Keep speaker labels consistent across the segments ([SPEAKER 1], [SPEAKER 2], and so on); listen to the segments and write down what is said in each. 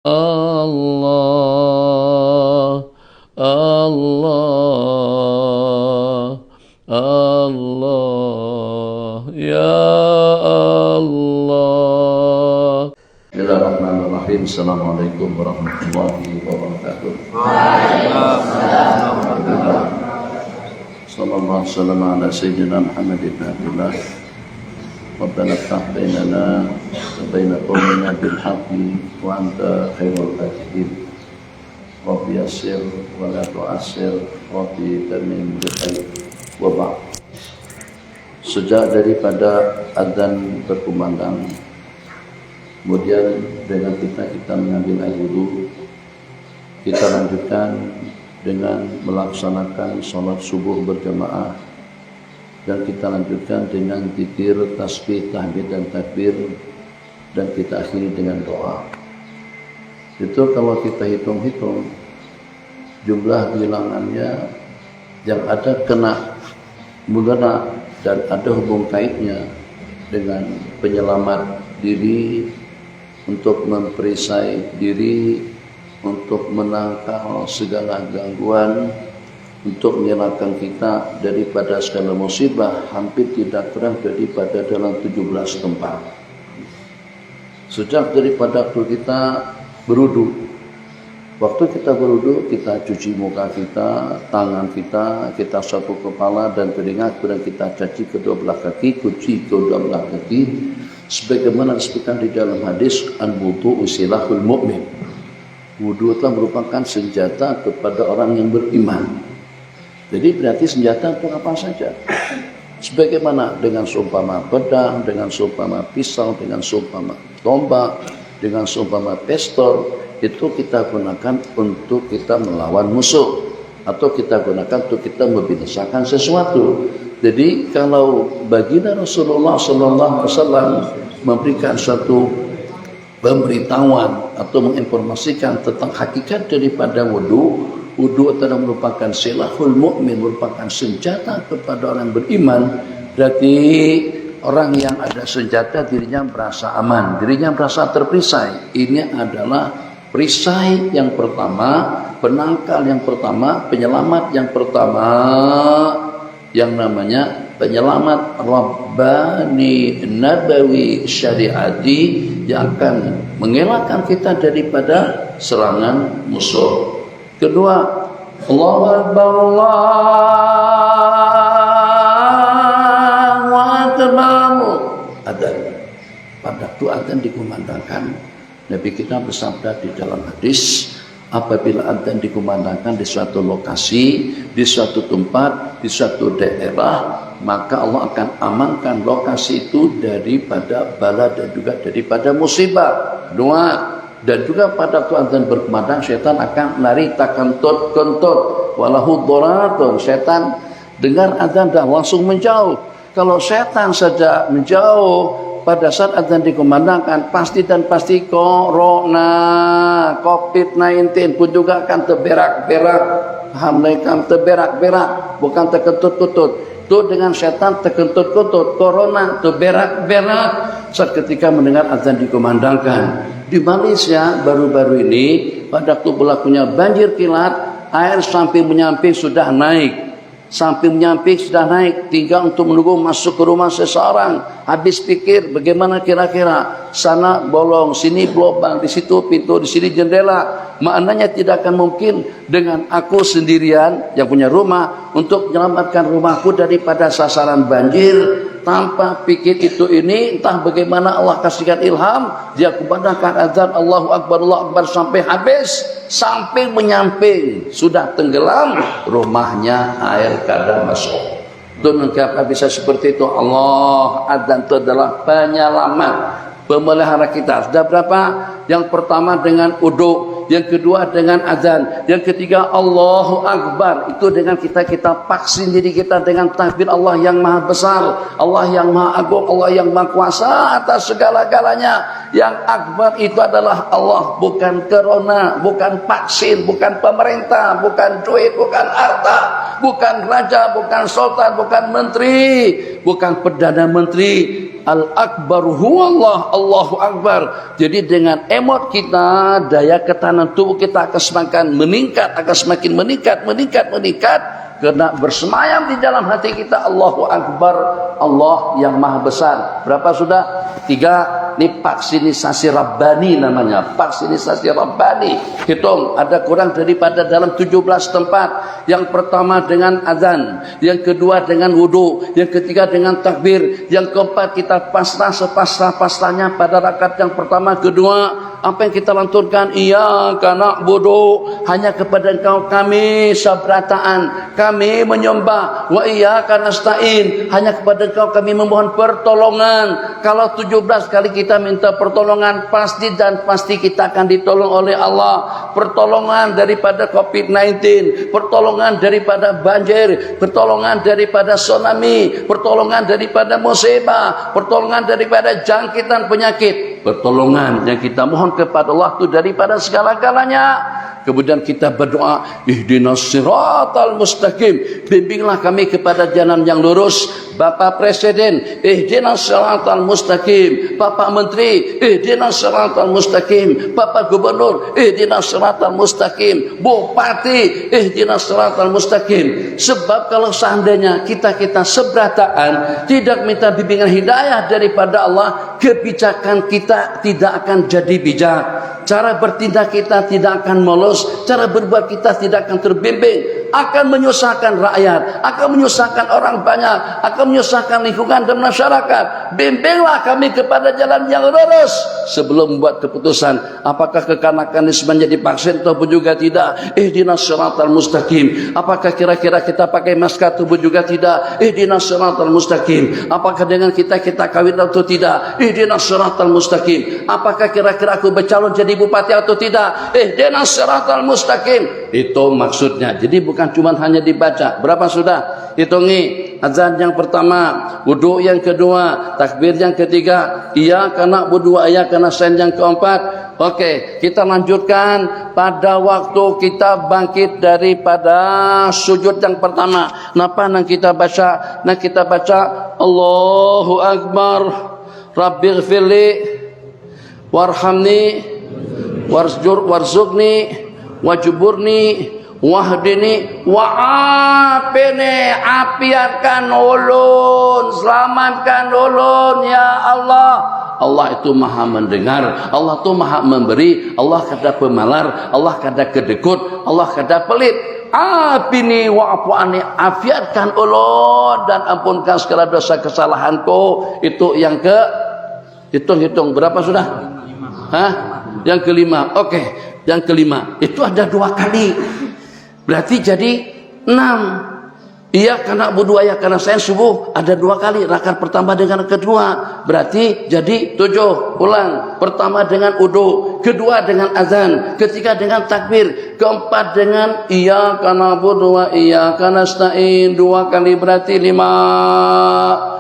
[SPEAKER 1] Allah, Allah, Allah, ya Allah. Bismillahirrahmanirrahim. Assalamualaikum warahmatullahi wabarakatuh. Sallallahu alaihi wasallam ala sayyidina Muhammad ibn Abdullah. Rabbana iftah bainana wa baina qawmina bil haqqi wa anta khairul fatihin. Rabbi yassir wa la tu'assir, Rabbi tamim bil khair. Wa ba'd. Sejak daripada azan berkumandang, kemudian dengan kita mengambil air wudu, kita lanjutkan dengan melaksanakan sholat subuh berjamaah, dan kita lanjutkan dengan zikir, tasbih, tahmid dan takbir, dan kita akhiri dengan doa. Itu kalau kita hitung-hitung jumlah bilangannya yang ada kena mudana dan ada hubung kaitnya dengan penyelamat diri, untuk memperisai diri, untuk menangkal segala gangguan, untuk menyelamatkan kita daripada segala musibah, hampir tidak kurang daripada dalam 17 tempat. Sejak daripada waktu kita berwudu, waktu kita berwudu, kita cuci muka kita, tangan kita, kita sapu kepala dan telinga, kemudian kita caci kedua belah kaki, cuci kedua belah kaki, sebagaimana disebutkan di dalam hadis, al-wudu silahul mu'min. Wudu telah merupakan senjata kepada orang yang beriman. Jadi berarti senjata untuk apa saja. Sebagaimana dengan seumpama pedang, dengan seumpama pisau, dengan seumpama tombak, dengan seumpama pistol, itu kita gunakan untuk kita melawan musuh, atau kita gunakan untuk kita membinasakan sesuatu. Jadi kalau baginda Rasulullah SAW memberikan suatu pemberitahuan atau menginformasikan tentang hakikat daripada wudu, wudu adalah merupakan silahul mu'min, merupakan senjata kepada orang beriman. Berarti orang yang ada senjata dirinya merasa aman, dirinya merasa terperisai. Ini adalah perisai yang pertama, penangkal yang pertama, penyelamat yang pertama, yang namanya penyelamat Rabbani Nabawi Syariati, yang akan mengelakkan kita daripada serangan musuh. Kedua, Allahu Akbar, Allahu Akbar. Adzan. Pada waktu adzan dikumandangkan, Nabi kita bersabda di dalam hadis, apabila adzan dikumandangkan di suatu lokasi, di suatu tempat, di suatu daerah, maka Allah akan amankan lokasi itu daripada bala dan juga daripada musibah. Dua, dan juga pada waktu adzan berkumandang, syaitan akan lari takantut-kentut, walahu dharatun. Syaitan dengar adzan dah langsung menjauh. Kalau syaitan saja menjauh pada saat adzan dikumandangkan, pasti dan pasti corona, COVID-19 pun juga akan terberak-berak. Paham, akan terberak-berak, bukan terkentut-kentut. Itu dengan syaitan terkentut-kentut, corona terberak-berak saat ketika mendengar adzan dikumandangkan. Di Malaysia baru-baru ini, pada waktu berlakunya banjir kilat, air samping-menyamping sudah naik. Samping-menyamping sudah naik, tinggal untuk menunggu masuk ke rumah seseorang. Habis pikir bagaimana kira-kira, sana bolong, sini lubang, di situ pintu, di sini jendela. Maknanya tidak akan mungkin dengan aku sendirian yang punya rumah untuk menyelamatkan rumahku daripada sasaran banjir. Tanpa pikir itu ini, entah bagaimana Allah kasihkan ilham, dia kumandangkan azan Allahu Akbar, Allahu Akbar sampai habis, sampai menyamping sudah tenggelam rumahnya, air kada masuk. Itu mengapa bisa seperti itu? Allah, azan itu adalah penyelamat, pemelihara kita. Sudah berapa? Yang pertama dengan uduk, yang kedua dengan azan, yang ketiga Allahu Akbar. Itu dengan kita vaksin diri kita dengan takbir Allah yang maha besar, Allah yang maha agung, Allah yang maha kuasa atas segala-galanya. Yang akbar itu adalah Allah, bukan corona, bukan vaksin, bukan pemerintah, bukan duit, bukan harta, bukan raja, bukan sultan, bukan menteri, bukan perdana menteri. Al-Akbar huwallah, Allahu Akbar. Jadi dengan emot kita, daya ketahanan tubuh kita akan semakin meningkat, akan semakin meningkat. Karena bersemayam di dalam hati kita Allahu Akbar, Allah yang Maha Besar. Berapa sudah? 3. Ini vaksinisasi Rabbani namanya. Vaksinisasi Rabbani. Hitung, ada kurang daripada dalam 17 tempat. Yang pertama dengan azan, yang kedua dengan wudu, yang ketiga dengan takbir, yang keempat kita pasrah sepasrah-pasrahnya pada rakaat yang pertama, kedua. Apa yang kita lanturkan? Iyyaka na'budu, hanya kepada Engkau kami sabrataan, kami menyembah. Wa iyyaka nasta'in, hanya kepada Engkau kami memohon pertolongan. Kalau 17 kali kita minta pertolongan, pasti kita akan ditolong oleh Allah. Pertolongan daripada COVID-19, pertolongan daripada banjir, pertolongan daripada tsunami, pertolongan daripada musibah, pertolongan daripada jangkitan penyakit. Pertolongan yang kita mohon kepada Allah itu daripada segala-galanya. Kemudian kita berdoa, ihdinas siratal mustaqim, bimbinglah kami kepada jalan yang lurus. Bapak Presiden, ihdinas siratal mustaqim. Bapak Menteri, ihdinas siratal mustaqim. Bapak Gubernur, ihdinas siratal mustaqim. Bupati, ihdinas siratal mustaqim. Sebab kalau seandainya kita seberataan, tidak minta bimbingan hidayah daripada Allah, kebijakan kita tidak akan jadi bijak. Cara bertindak kita tidak akan mulus, cara berbuat kita tidak akan terbimbing, akan menyusahkan rakyat, akan menyusahkan orang banyak, akan menyusahkan lingkungan dan masyarakat. Bimbinglah kami kepada jalan yang lurus sebelum membuat keputusan. Apakah kekanak-kanisme dipaksa ataupun juga tidak? Ihdinas siratal mustaqim. Apakah kira-kira kita pakai masker tubuh juga tidak? Ihdinas siratal mustaqim. Apakah dengan kita kawin atau tidak? Ihdinas siratal mustaqim. Apakah kira-kira aku bercalon jadi bupati atau tidak? Ihdinas siratal mustaqim. Itu maksudnya. Jadi bukan cuma hanya dibaca. Berapa sudah? Hitungi. Azan yang pertama, wudu yang kedua, takbir yang ketiga, iyyaka na'budu wa iyyaka nasta'in yang keempat. Oke, kita lanjutkan pada waktu kita bangkit daripada sujud yang pertama. Napa nang kita baca? Nah kita baca Allahu Akbar, Rabbighfirli warhamni warzuqni wajburni wahdini wa'afini, apiatkan ulun, selamatkan ulun ya Allah. Allah itu maha mendengar, Allah itu maha memberi, Allah kada pemalar, Allah kada kedekut, Allah kada pelit. Afini wa'afu'ani, afiatkan ulun dan ampunkan segala dosa kesalahanku. Itu yang ke hitung berapa sudah? Hah? Yang kelima. Oke, yang kelima itu ada 2 kali. Berarti jadi 6. Iya karena berdua ya karena saya subuh ada 2 kali, rakaat pertama dengan kedua. Berarti jadi 7. Ulang. Pertama dengan wudu, kedua dengan azan, ketiga dengan takbir, keempat dengan iyyaka na'budu wa iyyaka nasta'in 2 kali berarti 5.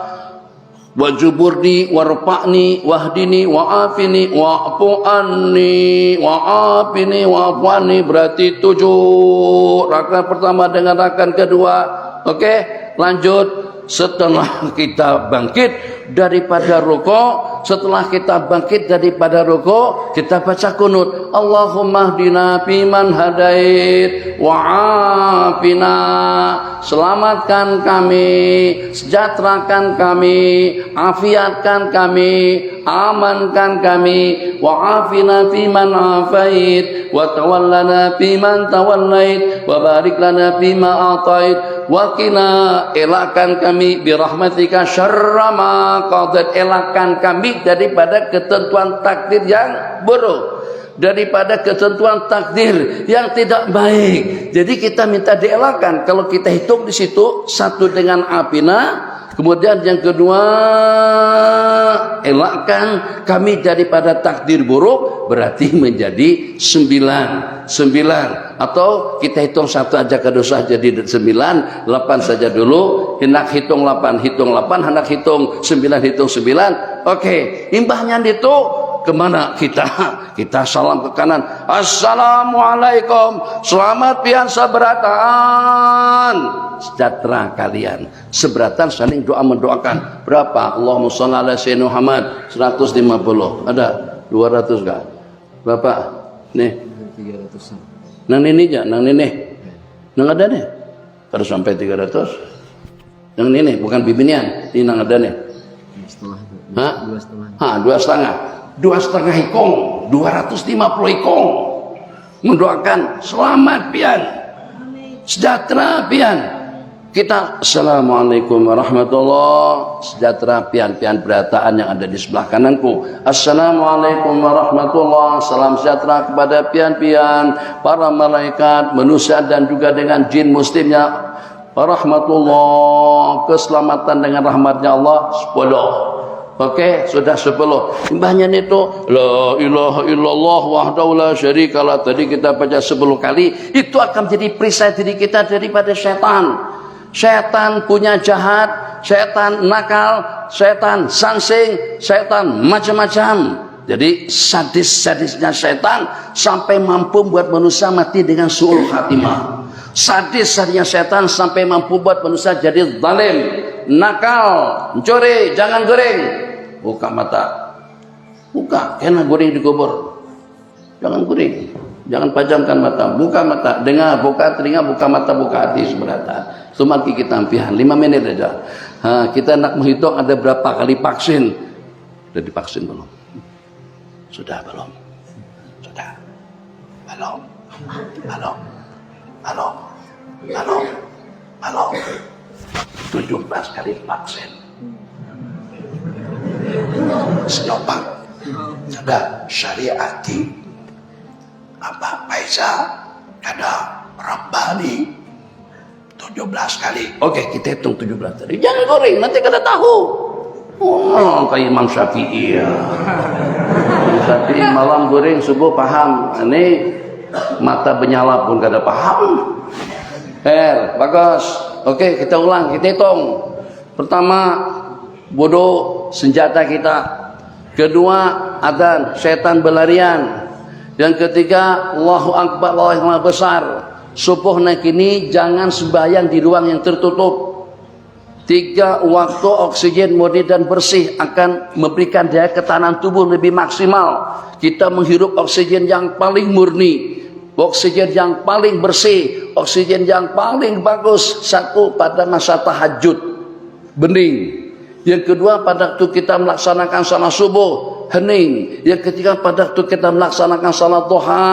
[SPEAKER 1] Wajuburni warfa'ni wahdini wa'afini wa'fu'anni wa'afini wa'fu'anni berarti 7. Rakaat pertama dengan rakaat kedua. Oke, lanjut. Setelah kita bangkit daripada rukuk, kita baca kunut. Allahumma hdina fiman hadait wa'afina, selamatkan kami, sejahterakan kami, afiatkan kami, amankan kami, wa'afina fiman afait wa tawallana fiman tawallait wa barik lana fima atait wa qina, elakkan kami birahmatika syarra ma qadait, elakkan kami daripada ketentuan takdir yang buruk, daripada ketentuan takdir yang tidak baik. Jadi kita minta dielakkan. Kalau kita hitung di situ, 1 dengan afina, kemudian yang kedua elakkan kami daripada takdir buruk, berarti menjadi 9. Atau kita hitung 1 aja kada usah jadi 9, 8 saja dulu. Hendak hitung 8, hendak hitung 9. Oke, imbahnya itu kemana kita? Kita salam ke kanan. Assalamualaikum. Selamat pian seberatan. Sejahtera kalian. Seberatan saling doa mendoakan. Berapa? Allahumma shalli ala sayyidina Muhammad. 150. Ada 200 enggak? Berapa? Nih.
[SPEAKER 2] 300.
[SPEAKER 1] Nang ini aja, nang ini. Nang ada nih. Harus sampai 300. Nang ini bukan bibinian. Ini nang ada nih.
[SPEAKER 2] Setengah.
[SPEAKER 1] Hah?
[SPEAKER 2] 2,5.
[SPEAKER 1] 2,5. 2,5 ikong. 250 ikong. Mendoakan selamat pian. Sejahtera pian. Kita assalamualaikum warahmatullah. Sejahtera pian-pian berataan yang ada di sebelah kananku. Assalamualaikum warahmatullah. Salam sejahtera kepada pian-pian, para malaikat, manusia dan juga dengan jin muslimnya. Rahmatullah, keselamatan dengan rahmatnya Allah 10. Oke, sudah 10. Imbahnya itu la ilaha illallah wahdahu la syarikalah. Tadi kita baca 10 kali. Itu akan jadi perisai diri kita daripada setan. Setan punya jahat, setan nakal, setan sangsing, setan macam-macam. Jadi sadis-sadisnya setan sampai mampu membuat manusia mati dengan su'ul khatimah. Sadis-sadisnya setan sampai mampu buat manusia jadi zalim, nakal, mencuri, jangan goreng. Buka mata. Buka, kena goreng di kubur. Jangan goreng. Jangan pajamkan mata. Buka mata, dengar, buka telinga, buka mata, buka hati seberatan. Semakin kita ampihan 5 menit aja. Kita nak menghitung ada berapa kali vaksin. Sudah divaksin belum? Sudah belum? Sudah. Belum. Belum. Halo, halo, halo. 17 kali vaksin. Sinovac, ada syariati, apa Pfizer, ada Rabbani. 17 kali. Oke, kita hitung 17 tadi. Jangan goreng, nanti kada tahu. Oh, kayak Imam Syafi'i ya. Imam Syafi'i malam goreng, subuh paham. Ini mata menyala pun kada paham. Bagus. Oke, kita ulang, kita hitung. Pertama, bodoh senjata kita. Kedua, adzan, setan berlarian. Yang ketiga, Allahu Akbar, Allah yang Maha Besar. Subuh naik ini jangan sembahyang di ruang yang tertutup. 3 waktu oksigen murni dan bersih akan memberikan daya ketahanan tubuh lebih maksimal. Kita menghirup oksigen yang paling murni, oksigen yang paling bersih, oksigen yang paling bagus. 1 pada masa tahajud, bening. Yang kedua pada waktu kita melaksanakan salat subuh, hening. Yang ketiga pada waktu kita melaksanakan salat duha.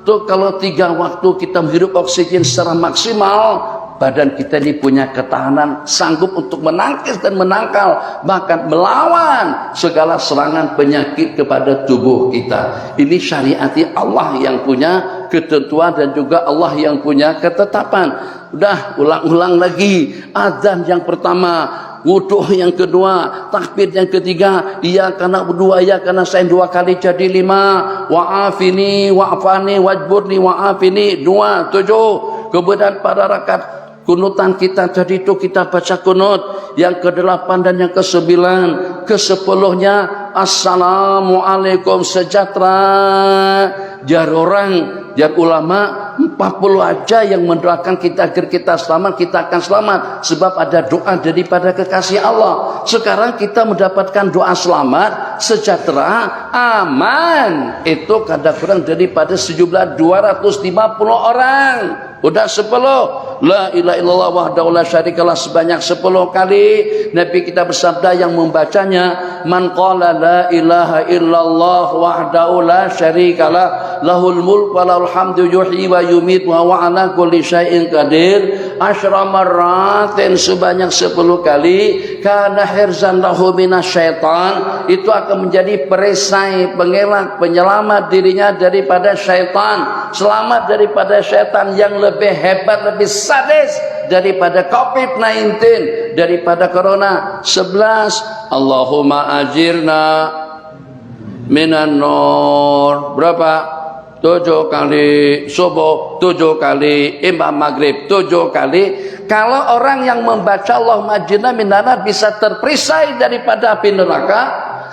[SPEAKER 1] Tuh kalau 3 waktu kita menghirup oksigen secara maksimal, badan kita ini punya ketahanan, sanggup untuk menangkis dan menangkal, bahkan melawan segala serangan penyakit kepada tubuh kita. Ini syariati Allah yang punya ketentuan dan juga Allah yang punya ketetapan. Udah, ulang-ulang lagi. Adzan yang pertama, wudu yang kedua, takbir yang ketiga, iya karena berdua, iya karena saya 2 kali jadi 5. Wa'afini, wa'afani, wajburni, wa'afini 2, 7. Kemudian pada rakaat kunutan kita tadi itu kita baca kunut. Yang ke-8 dan yang ke-9, ke-10-nya assalamualaikum, sejahtera. Jar orang, jar ulama 40 aja yang mendoakan kita agar kita selamat, kita akan selamat sebab ada doa daripada kekasih Allah. Sekarang kita mendapatkan doa selamat, sejahtera, aman, itu kadang kurang daripada sejumlah 250 orang. Udah 10. La ilaha illallah wahdahu la syarikalah sebanyak 10 kali. Nabi kita bersabda yang membacanya, man qala la ilaha illallah wahdahu la syarikalah lahul mulk wa lahul hamdu yuhyi wa yumiit wa huwa ala kulli syai'in qadir. Asyra marratin sebanyak 10 kali. Kana hirzan lahu minasyaitan, itu akan menjadi perisai, pengelak, penyelamat dirinya daripada syaitan. Selamat daripada syaitan yang lebih hebat, lebih sadis daripada COVID-19, daripada corona. 11. Allahumma ajirna minan nur. Berapa? 7 kali subuh, 7 kali imam maghrib, 7 kali. Kalau orang yang membaca Allahumma ajirna minan nar bisa terperisai daripada api neraka,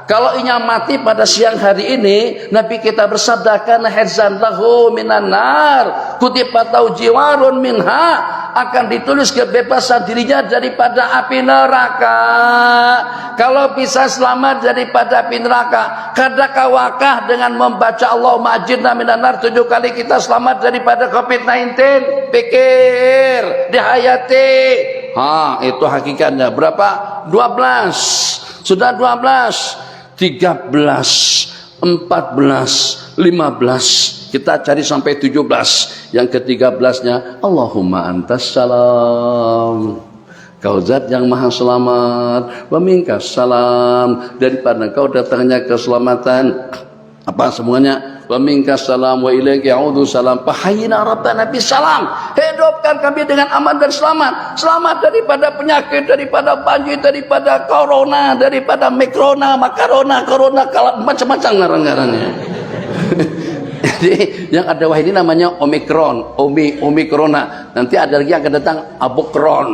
[SPEAKER 1] Kalau inya mati pada siang hari ini, Nabi kita bersabda kana hirzan lahu minan nar, kutibat lahu jiwarun minha, akan ditulis kebebasan dirinya daripada api neraka. Kalau bisa selamat daripada api neraka, kadakawakah dengan membaca Allahumma ajirna minan nar 7 kali kita selamat daripada COVID-19? Pikir, dihayati. Itu hakikatnya. Berapa? 12. Sudah 12, 13, 14, 15. Kita cari sampai 17. Yang ke-13-nya Allahumma antas salam. Kau zat yang maha selamat, wa minkas salam, daripada kau datangnya keselamatan. Apa semuanya? Wa minkas salam wa ilaika ya'udu salam. Fahayyina rabbana bisalam. Hidupkan kami dengan aman dan selamat. Selamat daripada penyakit, daripada banjir, daripada corona, daripada mikrona, makarona, corona, macam-macam ngarang-ngarangnya. Jadi yang ada wah ini namanya omikron, omikrona. Nanti ada lagi yang akan datang abokron,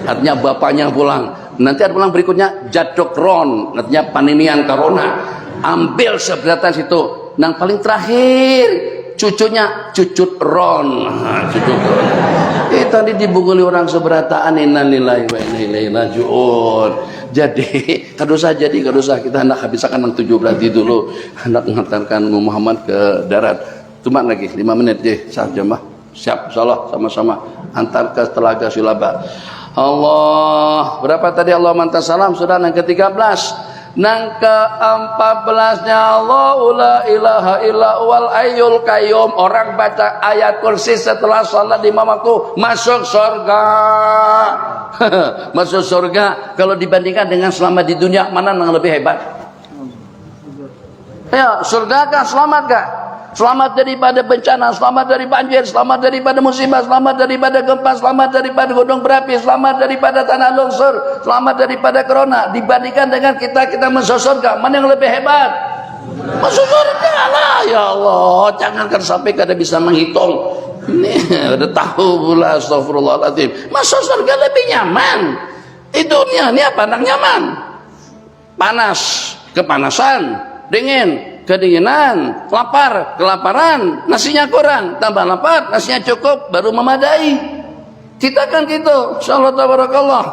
[SPEAKER 1] artinya bapaknya pulang. Nanti ada pulang berikutnya jadokron, artinya paninian corona. Ambil seberatan situ. Yang paling terakhir cucunya cucut ron. Cucut ron. Tadi dibunguli orang seberataan, innalillahi wa inna ilaihi rajiun. Jadi kado usah kita hendak habiskan yang 7 berarti dulu, hendak mengantarkan Muhammad ke darat. Cuma lagi 5 menit je sah jemaah. Siap insyaallah sama-sama antar ke Telaga Silaba. Allah, berapa tadi Allah mantas salam? Sudah yang ke-13. Nang ke-14-nya Allahu la ilaha illa wal ayyul qayyum. Orang baca ayat kursi setelah salat di mamaku masuk surga. Masuk surga. Kalau dibandingkan dengan selamat di dunia, mana yang lebih hebat? Ya, surga kah, selamat kah? Selamat daripada bencana, selamat dari banjir, selamat daripada musibah, selamat daripada gempa, selamat daripada gunung berapi, selamat daripada tanah longsor, selamat daripada corona. Dibandingkan dengan kita masuk surga, mana yang lebih hebat? Masuk surga lah, ya Allah. Jangankan sampai kada bisa menghitung. Ini udah tahu pula, astagfirullahaladzim. Masuk surga lebih nyaman. Di dunia ini apa yang nyaman? Panas, kepanasan, dingin, kedinginan, lapar, kelaparan, nasinya kurang, tambah lapar, nasinya cukup, baru memadai. Kita kan gitu, insyaallah tabarakallah.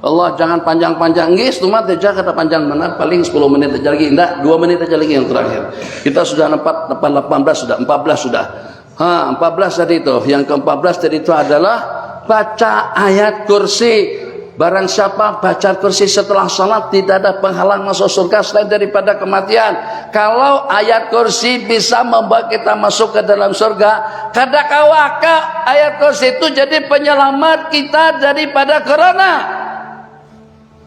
[SPEAKER 1] Allah jangan panjang-panjang, nggih, cuma aja kata panjang mana, paling 10 menit aja lagi, enggak, 2 menit aja lagi yang terakhir. Kita sudah 18 sudah, 14 sudah. 14 tadi itu, yang ke-14 tadi itu adalah baca ayat kursi. Barang siapa baca kursi setelah salat, tidak ada penghalang masuk surga selain daripada kematian. Kalau ayat kursi bisa membawa kita masuk ke dalam surga, kadakawaka ayat kursi itu jadi penyelamat kita daripada corona.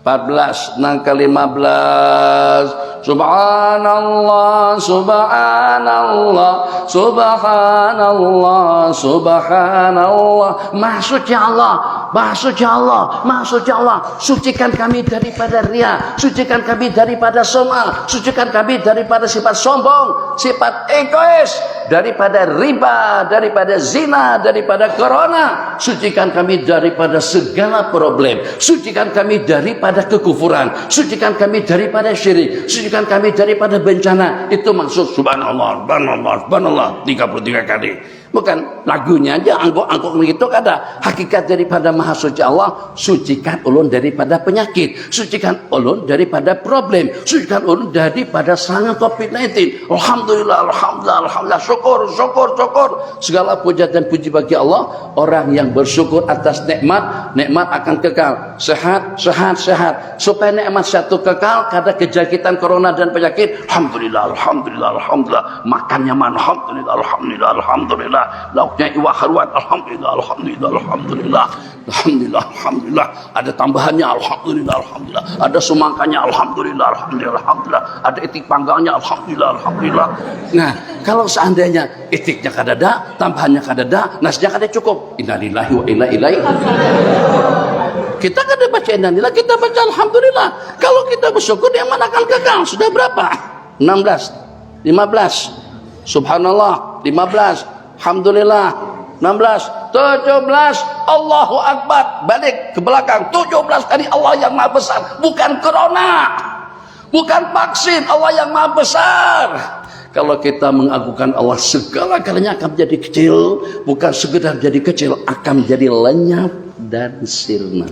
[SPEAKER 1] 14, nang ke-15. Subhanallah, subhanallah, subhanallah, subhanallah. Maksudnya Allah, maksudnya Allah, maksudnya Allah. Sucikan kami daripada ria, sucikan kami daripada sum'ah, sucikan kami daripada sifat sombong, sifat egois, daripada riba, daripada zina, daripada corona. Sucikan kami daripada segala problem, sucikan kami daripada kekufuran, sucikan kami daripada syirik, sucikan kami daripada bencana. Itu maksud subhanallah, subhanallah, subhanallah 33 kali. Bukan lagunya aja, angkok-angkok begitu kada. Hakikat daripada maha suci Allah, sucikan ulun daripada penyakit, sucikan ulun daripada problem, sucikan ulun daripada serangan COVID-19. Alhamdulillah, alhamdulillah, alhamdulillah, syukur, syukur, syukur. Segala puja dan puji bagi Allah. Orang yang bersyukur atas nikmat, nikmat akan kekal. Sehat, sehat, sehat. Supaya nikmat satu kekal, kada kejakitan corona dan penyakit. Alhamdulillah, alhamdulillah, alhamdulillah. Makannya mana? Alhamdulillah, alhamdulillah, alhamdulillah. Lauknya iwak haruan, alhamdulillah, alhamdulillah, alhamdulillah, alhamdulillah, alhamdulillah. Ada tambahannya, alhamdulillah, alhamdulillah. Ada sumangkanya, alhamdulillah, alhamdulillah, alhamdulillah. Ada itik panggangnya, alhamdulillah, alhamdulillah. Nah, kalau seandainya itiknya kadada, tambahannya kadada, nasinya kada cukup, innalillahi wa inna ilaihi. Kita kada baca innalillah, kita baca alhamdulillah. Kalau kita bersyukur, yang mana akan kekal? Sudah berapa? 16, 15, subhanallah, 15. Alhamdulillah 16, 17, Allahu Akbar. Balik ke belakang, 17 kali Allah yang maha besar. Bukan corona, Bukan vaksin, Allah yang maha besar. Kalau kita mengagungkan Allah, segala-galanya akan menjadi kecil. Bukan sekedar jadi kecil, akan menjadi lenyap dan sirna.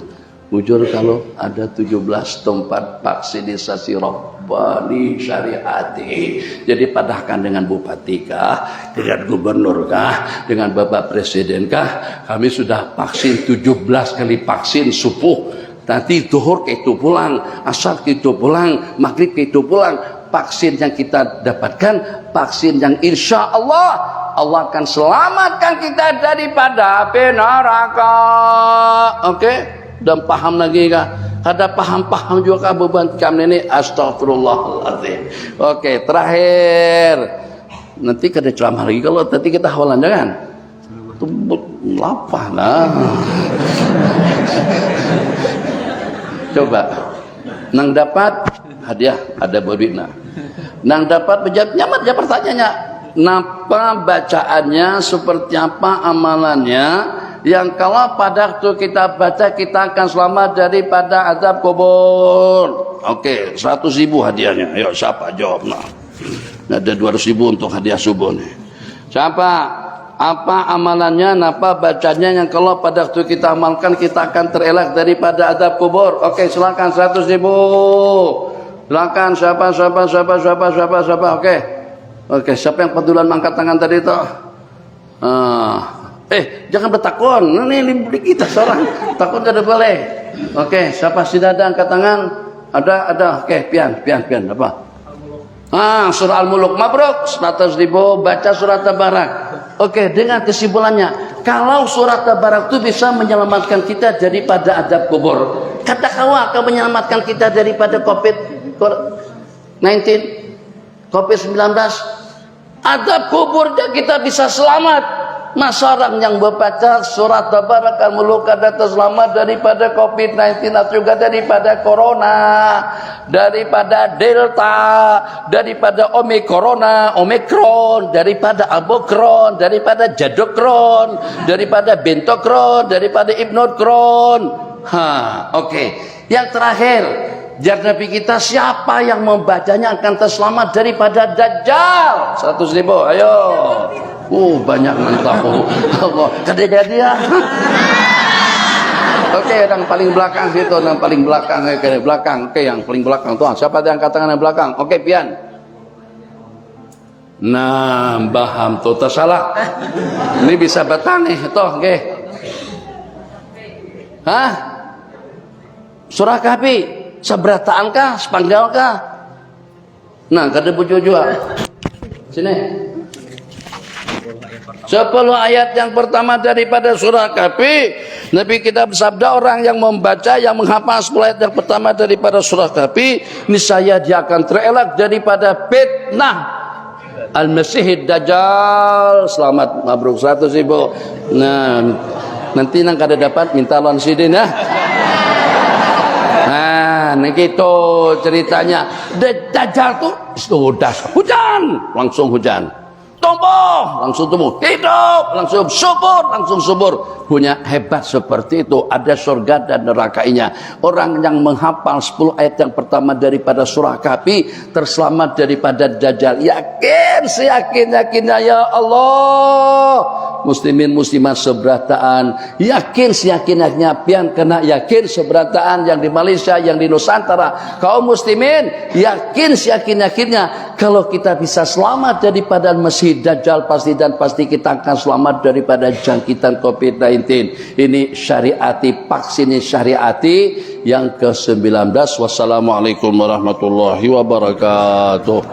[SPEAKER 1] Jujur kalau ada 17 tempat vaksinisasi Rabbani syariati, jadi padahkan dengan Bupati kah, dengan Gubernur kah, dengan Bapak Presiden kah, kami sudah vaksin 17 kali vaksin subuh. Nanti zuhur itu pulang, asar itu pulang, maghrib itu pulang. Vaksin yang kita dapatkan, vaksin yang insya Allah akan selamatkan kita daripada api neraka. Oke? Dan paham lagi kah? Ada paham-paham juga beban kami ini. Astagfirullahaladzim. Oke, terakhir. Nanti kada ceramah lagi kalau nanti kita hafalan jangan. Tumbuk lapah lah. Coba. Nang dapat hadiah ada bobina. Nang dapat menjawab nyaman ya pertanyaannya. Napa bacaannya, seperti apa amalannya, yang kalau pada waktu kita baca kita akan selamat daripada azab kubur. Oke, 100.000 hadiahnya. Ayo siapa jawab nah. Ada 200.000 untuk hadiah subuh nih. Siapa? Apa amalannya, napa bacanya yang kalau pada waktu kita amalkan kita akan terelak daripada azab kubur. Oke, silakan 100.000. Silakan siapa. Oke, siapa yang pedulian angkat tangan tadi itu? Jangan bertakun. Ini kita seorang. Takut tidak boleh. Oke, siapa sudah ada angkat tangan? Ada. Oke, pian. Apa? Surah Al-Muluk. Mabruk. 100.000 baca surat Tabarak. Oke, dengan kesimpulannya, kalau surat Tabarak itu bisa menyelamatkan kita daripada azab kubur. Kata kau akan menyelamatkan kita daripada COVID-19, COVID-19, azab kubur kita bisa selamat. Masa orang yang membaca surat Tabarak Al-Muluk ada terselamat daripada COVID-19 atau juga daripada Corona, daripada Delta, daripada Omikron, daripada Abokron, daripada Jadokron, daripada Bentokron, daripada Ibnokron. Oke. Yang terakhir, jar Nabi kita, siapa yang membacanya akan terselamat daripada Dajjal. 100.000, ayo. Banyak mantap. Allah, jadi ya. Oke, yang paling belakang situ, yang paling belakang, Oke, yang paling belakang tuh. Siapa yang angkat tangan yang belakang? Oke, pian. Nah, paham tuh tersalah. Ini bisa bertani toh, oke. Surah Kahfi, seberataan kah, sepanggal kah? Nah, kada bujo juga. Sini. 10 ayat yang pertama daripada surah Kahfi. Nabi kita bersabda, orang yang membaca, yang menghafal 10 ayat yang pertama daripada surah Kahfi, niscaya dia akan terelak daripada fitnah Al-Masih Dajjal. Selamat, mabruk 100.000. Nah, nanti nang kada dapat minta lawan sidin ya. Nah, gitu ceritanya. Dajjal tuh sudah hujan, langsung hujan. Tumbuh, langsung tumbuh. Hidup, langsung subur. Punya hebat seperti itu. Ada surga dan nerakanya. Orang yang menghafal 10 ayat yang pertama daripada surah Kahfi terselamat daripada Dajjal. Yakin, seyakin-yakinnya ya Allah. Muslimin muslimat seberataan, yakin seyakin-yakinnya pian kena yakin seberataan yang di Malaysia, yang di Nusantara. Kaum muslimin yakin seyakin-yakinnya kalau kita bisa selamat daripada Masih Dajjal, pasti kita akan selamat daripada jangkitan COVID-19. Ini syariati, vaksin syariati yang ke-19. Wassalamualaikum warahmatullahi wabarakatuh.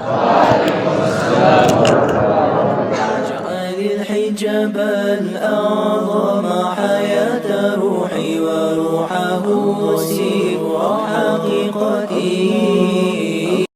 [SPEAKER 3] جبل أعظم حياة روحي وروحه وسيلة